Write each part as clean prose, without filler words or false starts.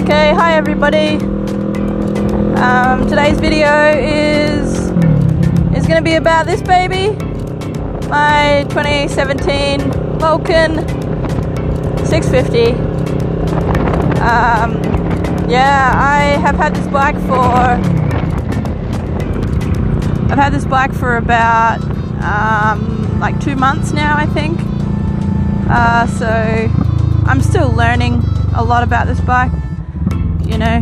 Okay, hi everybody. Today's video is going to be about this baby, my 2017 Vulcan 650. Yeah, I've had this bike for about like 2 months now, I think. So I'm still learning a lot about this bike. You know,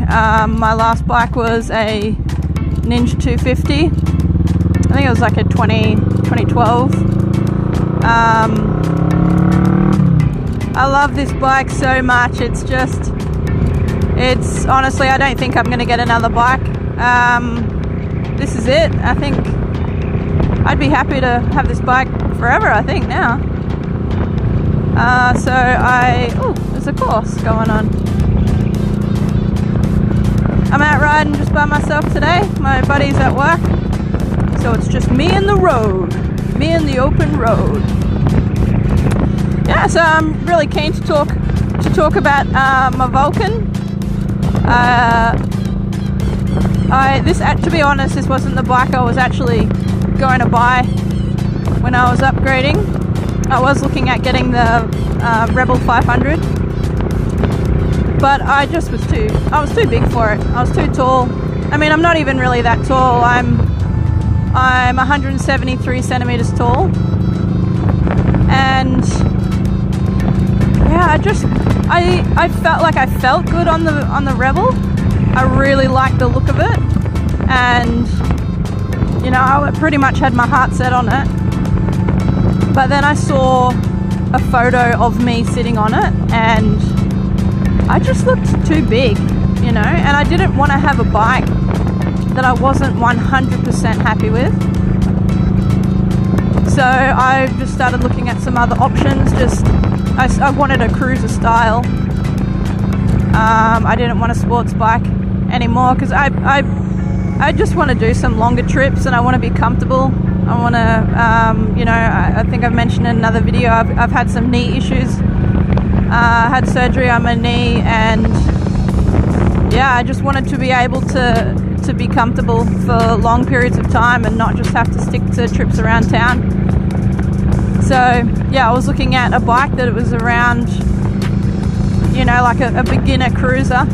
my last bike was a Ninja 250. I think it was like a 2012. I love this bike so much. It's honestly, I don't think I'm going to get another bike. This is it. I think I'd be happy to have this bike forever, I think, now. Oh, there's a course going on. I'm out riding just by myself today. My buddy's at work, so it's just me and the road, me and the open road. Yeah, so I'm really keen to talk about my Vulcan. To be honest, this wasn't the bike I was actually going to buy when I was upgrading. I was looking at getting the Rebel 500. But I was too big for it. I was too tall. I mean, I'm not even really that tall. I'm 173 centimeters tall. And yeah, I felt like I felt good on the Rebel. I really liked the look of it. And you know, I pretty much had my heart set on it. But then I saw a photo of me sitting on it, and I just looked too big, you know, and I didn't want to have a bike that I wasn't 100% happy with. So I just started looking at some other options. I wanted a cruiser style. I didn't want a sports bike anymore because I just want to do some longer trips, and I want to be comfortable. I want to, you know, I think I've mentioned in another video, I've had some knee issues. I had surgery on my knee, and yeah, I just wanted to be able to be comfortable for long periods of time and not just have to stick to trips around town. So yeah, I was looking at a bike that was around, you know, like a beginner cruiser,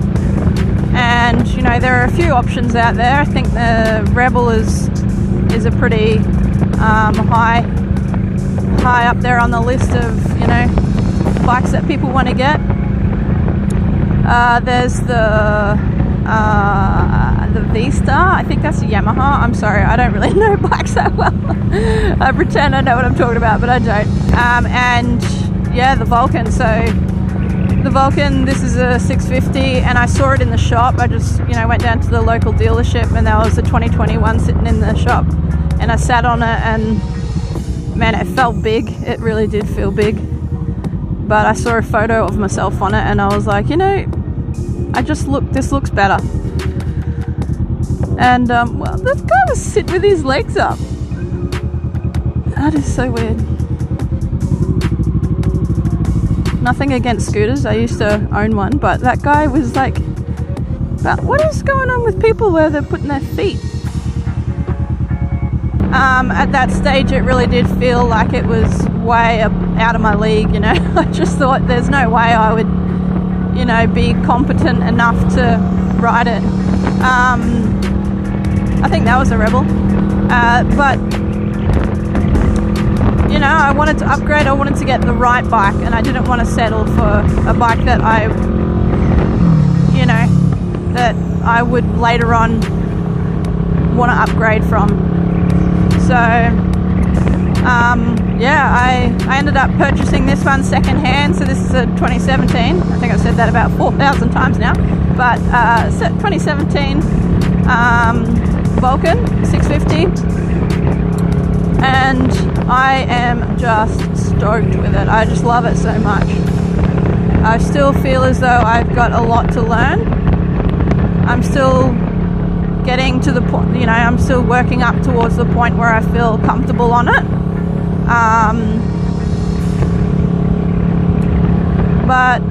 and you know, there are a few options out there. I think the Rebel is a pretty high up there on the list of, you know, bikes that people want to get. There's the V-Star. I think that's a Yamaha. I'm sorry, I don't really know bikes that well. I pretend I know what I'm talking about, but I don't. And yeah, the Vulcan. So the Vulcan, this is a 650, and I saw it in the shop. I just, you know, went down to the local dealership, and there was a 2021 sitting in the shop, and I sat on it, and man, it felt big. It really did feel big. But I saw a photo of myself on it, and I was like, you know, this looks better. And well, this guy was sitting with his legs up. That is so weird. Nothing against scooters, I used to own one, but that guy was like, what is going on with people where they're putting their feet? At that stage, it really did feel like it was way out of my league, you know. I just thought there's no way I would, you know, be competent enough to ride it. I think that was a Rebel. But, you know, I wanted to upgrade. I wanted to get the right bike, and I didn't want to settle for a bike that that I would later on want to upgrade from. So yeah, I ended up purchasing this one secondhand. So this is a 2017. I think I've said that about 4,000 times now. But 2017 Vulcan 650, and I am just stoked with it. I just love it so much. I still feel as though I've got a lot to learn. I'm still getting to the point, you know, I'm still working up towards the point where I feel comfortable on it. But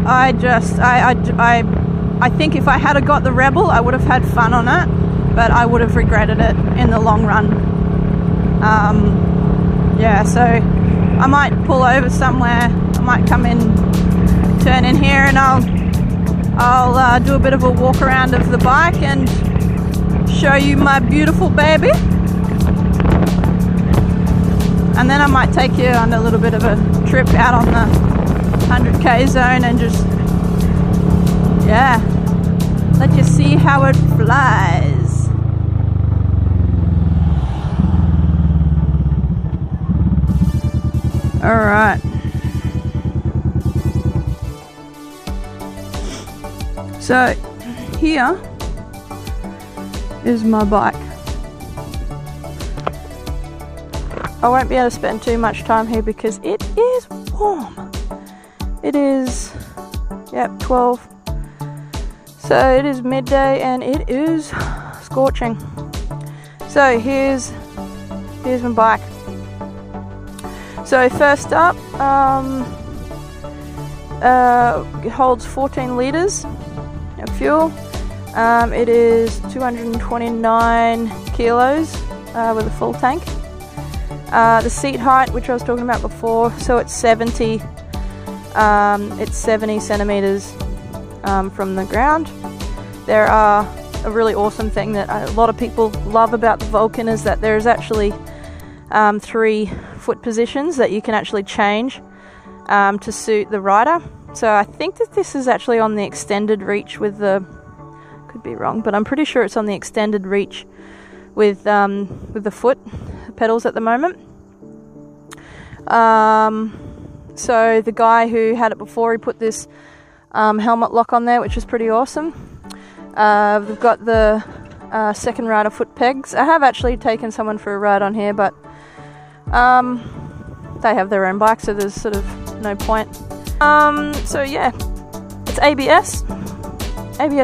I think if I had got the Rebel, I would have had fun on it, but I would have regretted it in the long run. Yeah, so I might pull over somewhere. I might come in, turn in here, and I'll do a bit of a walk around of the bike and show you my beautiful baby. And then I might take you on a little bit of a trip out on the 100k zone and just, yeah, let you see how it flies. Alright. So, here is my bike. I won't be able to spend too much time here because it is warm. It is, yep, 12. So it is midday and it is scorching. So here's my bike. So first up, it holds 14 litres of fuel. It is 229 kilos with a full tank. The seat height, which I was talking about before, so it's 70 centimeters from the ground. There are a really awesome thing that a lot of people love about the Vulcan is that there's actually 3 foot positions that you can actually change to suit the rider. So I think that this is actually on the extended reach with the, could be wrong, but I'm pretty sure it's on the extended reach with the foot pedals at the moment. So the guy who had it before, he put this helmet lock on there, which is pretty awesome. We've got the second rider foot pegs. I have actually taken someone for a ride on here, but they have their own bike, so there's sort of no point. So yeah, it's ABS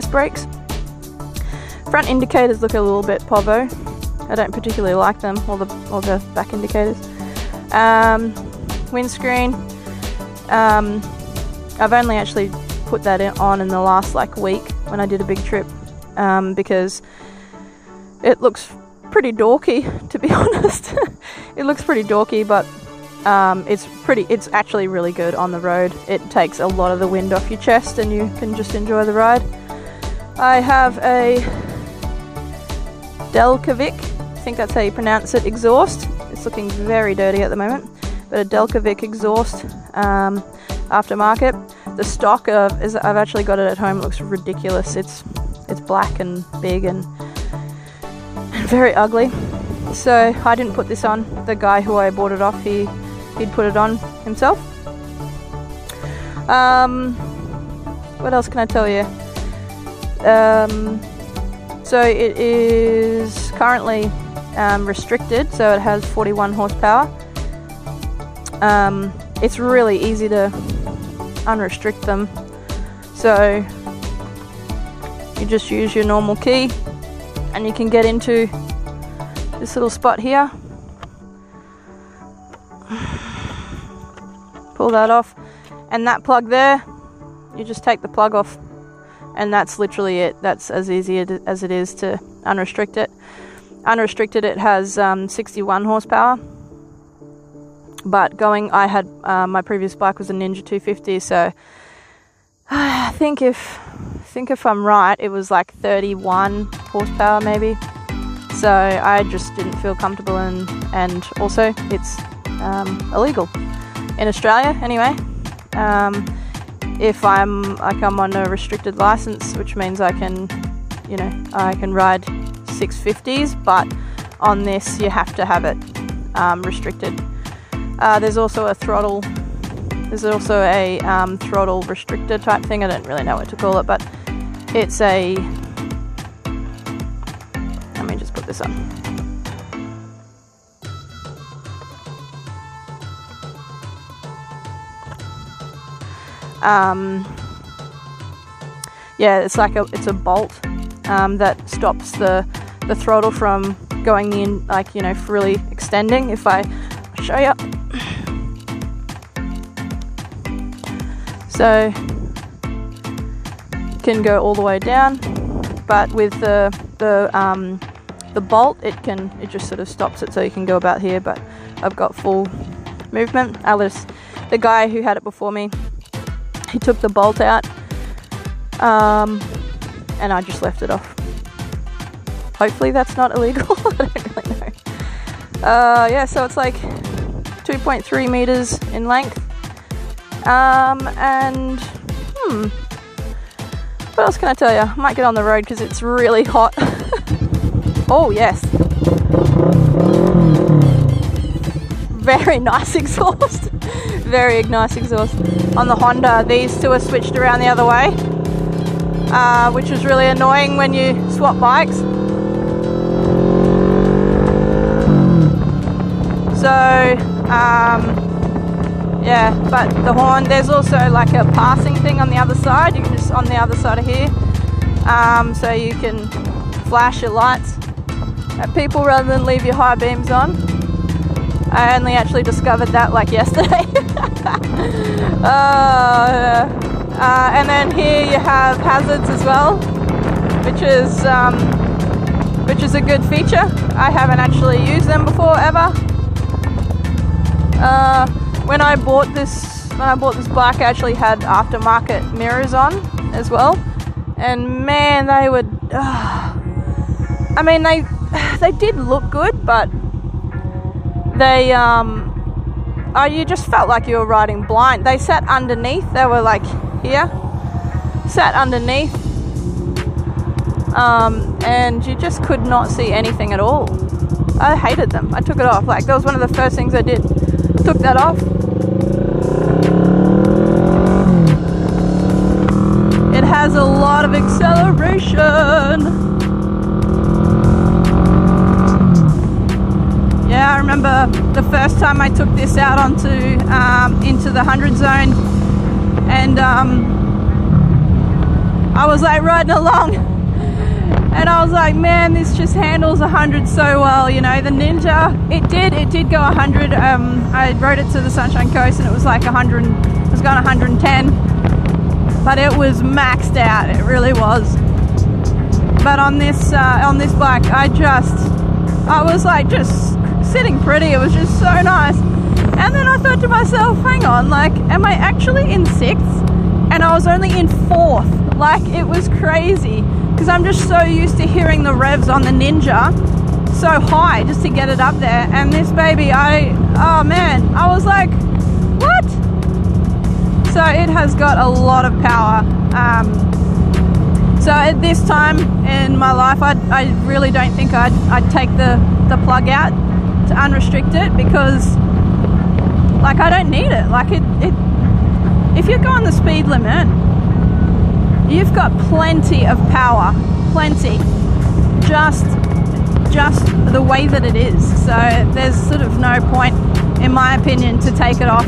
brakes. Front indicators look a little bit povo. I don't particularly like them, or the back indicators. Windscreen. I've only actually put that on in the last week when I did a big trip, because it looks pretty dorky, to be honest. It looks pretty dorky, but it's actually really good on the road. It takes a lot of the wind off your chest and you can just enjoy the ride. I have a Delcovic, I think that's how you pronounce it, exhaust. It's looking very dirty at the moment, but a Delcovic exhaust, aftermarket. The stock I've actually got it at home. It looks ridiculous. It's black and big and very ugly. So I didn't put this on. The guy who I bought it off, he'd put it on himself. What else can I tell you? So it is currently restricted, so it has 41 horsepower. It's really easy to unrestrict them, so you just use your normal key and you can get into this little spot here, pull that off, and that plug there, you just take the plug off, and that's literally it. That's as easy as it is to unrestrict it. Unrestricted, it has 61 horsepower. But I had my previous bike was a Ninja 250, so I think if I'm right, it was 31 horsepower maybe. So I just didn't feel comfortable, and also it's illegal in Australia anyway. If I'm on a restricted license, which means I can ride 650s, but on this you have to have it restricted. There's also a throttle. There's also a throttle restrictor type thing. I don't really know what to call it, but it's a. Let me just put this on. Yeah, it's it's a bolt that stops the throttle from going in, really extending. If I show you. So can go all the way down, but with the bolt, it just sort of stops it, so you can go about here. But I've got full movement. The guy who had it before me, he took the bolt out, and I just left it off. Hopefully that's not illegal. I don't really know. Yeah, so it's like 2.3 meters in length. And what else can I tell you? I might get on the road because it's really hot. Oh yes, very nice exhaust. Very nice exhaust. On the Honda, these two are switched around the other way, which is really annoying when you swap bikes. So yeah, but the horn, there's also like a passing thing on the other side. You can just, on the other side of here, so you can flash your lights at people rather than leave your high beams on. I only actually discovered that like yesterday. And then here you have hazards as well, which is a good feature. I haven't actually used them before ever. When I bought this bike, I actually had aftermarket mirrors on as well, and man, they would. I mean, they did look good, but they you just felt like you were riding blind. They sat underneath. They were like here, sat underneath, and you just could not see anything at all. I hated them. I took it off. Like, that was one of the first things I did. Took that off. It has a lot of acceleration. Yeah, I remember the first time I took this out onto into the 100 zone, and I was like riding along, and I was like, man, this just handles 100 so well, you know. The Ninja, it did go 100. I rode it to the Sunshine Coast, and it was like 100. It was going 110, but it was maxed out. It really was. But on this bike, I was like just sitting pretty. It was just so nice. And then I thought to myself, hang on, like, am I actually in 6th? And I was only in 4th. Like, it was crazy, because I'm just so used to hearing the revs on the Ninja so high just to get it up there. And this baby, oh man, I was like, what? So it has got a lot of power. So at this time in my life, I really don't think I'd take the plug out to unrestrict it, because like, I don't need it. Like, if you're going the speed limit, you've got plenty of power, plenty, just the way that it is. So there's sort of no point, in my opinion, to take it off.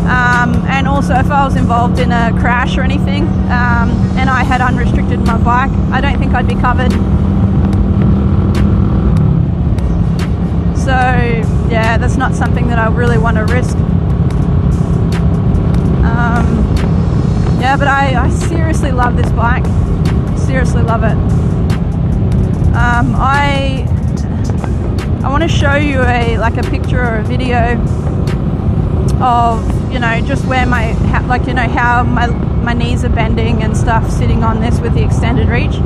And also, if I was involved in a crash or anything, and I had unrestricted my bike, I don't think I'd be covered. So yeah, that's not something that I really want to risk. Yeah, but I seriously love this bike. Seriously love it. I want to show you a picture or a video of, you know, just where how my knees are bending and stuff sitting on this with the extended reach.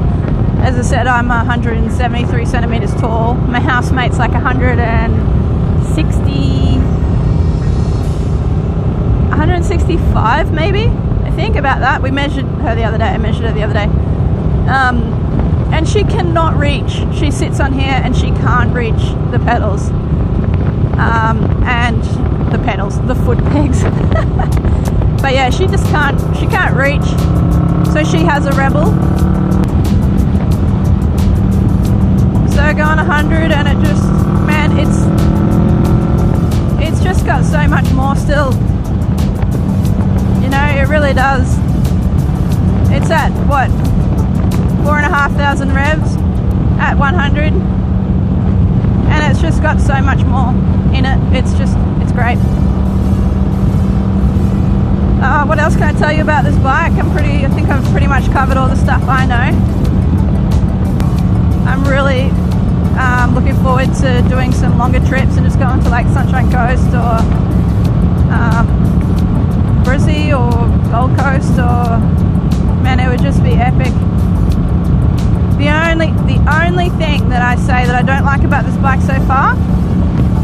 As I said, I'm 173 centimeters tall. My housemate's like 165 maybe, I think, about that. I measured her the other day. And she cannot reach. She sits on here and she can't reach the pedals. And the foot pegs. But yeah, she can't reach. So she has a Rebel. So going 100, and it just, man, it's just got so much more still. You know, it really does. It's at what, 4,500 revs at 100, and it's just got so much more in it. It's great. What else can I tell you about this bike? I think I've pretty much covered all the stuff I know. I'm really looking forward to doing some longer trips and just going to like Sunshine Coast or Brizzy or Gold Coast, or man, it would just be epic. The only thing that I say that I don't like about this bike so far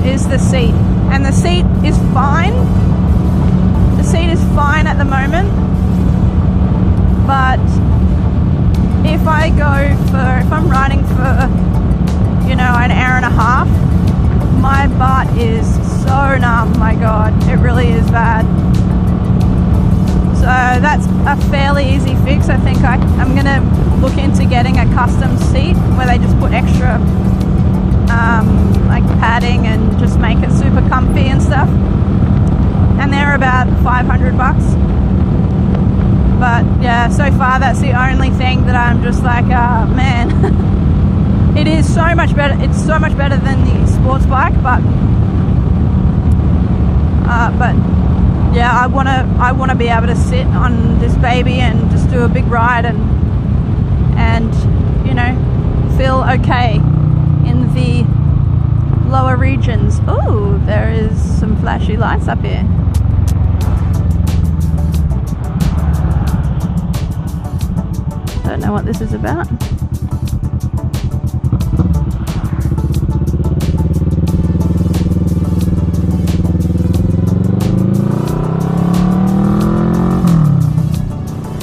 is the seat, and the seat is fine. The seat is fine at the moment, but if I'm riding for, you know, an hour and a half, my butt is so numb, my god, it really is bad. So that's a fairly easy fix. I think I'm gonna look into getting a custom seat where they just put extra like padding and just make it super comfy and stuff, and they're about $500. But yeah, so far that's the only thing that I'm just like, man. It is so much better. It's so much better than the sports bike, but yeah, I wanna be able to sit on this baby and just do a big ride and you know, feel okay in the lower regions. Oh, there is some flashy lights up here. Don't know what this is about.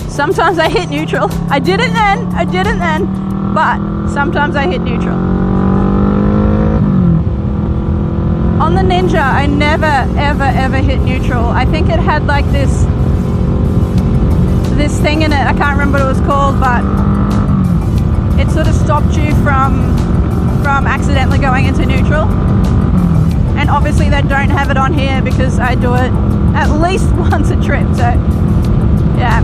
Sometimes I hit neutral. I didn't then, but sometimes I hit neutral. On the Ninja, I never, ever hit neutral. I think it had like this thing in it. I can't remember what it was called, but it sort of stopped you from accidentally going into neutral. And obviously they don't have it on here because I do it at least once a trip. So yeah.